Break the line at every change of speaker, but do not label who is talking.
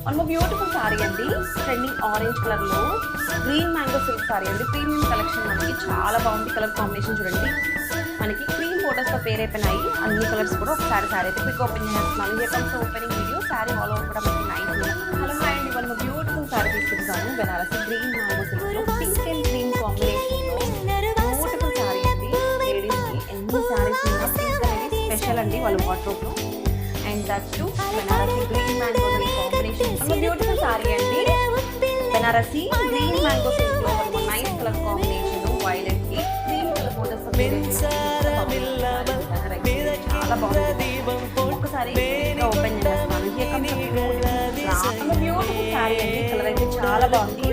One more beautiful sorry అండి. Trending orange colour లో green mango silk sorry అండి. Premium collection మనకి చాలా బాగుంది. కలర్ కాంబినేషన్ చూడండి, మనకి క్రీమ్ ఫోటోస్ తో పేర్ అయిపోయినాయి. అన్ని కలర్స్ కూడా ఒకసారి సారీ అయితే క్విక్ ఓపెన్ చేస్తున్నాను. Here comes opening video. Sorry all over కూడా మనకి నైస్. హలో హాయ్ అండి, వన్ మోర్ బ్యూటిఫుల్ సారీ తీసుకుంటాను. బెనారసి గ్రీన్ మ్యాంగో సిల్క్ లో పింక్ అండ్ గ్రీన్ కాంబినేషన్ లో బ్యూటిఫుల్ సారీ అండి. లేడీస్ కి ఎన్ని సారీస్ ఉన్నా పింక్ అనేది స్పెషల్ అండి వాళ్ళ వార్డ్రోబ్ లో. And that to Banarasi green mango silk combination. Beautiful sorry అండి. బెనారసి గ్రీన్ మ్యాంగో సిల్క్ లో నైస్ కలర్ కాంబినేషన్. వైలెట్ కి గ్రీన్ కలర్ బోర్డర్స్ చాలా బాగుంది. ఒకసారి ఓపెన్ చేస్తాను. బ్యూటిఫుల్ సారీ అండి. కలర్ అయితే చాలా బాగుంది.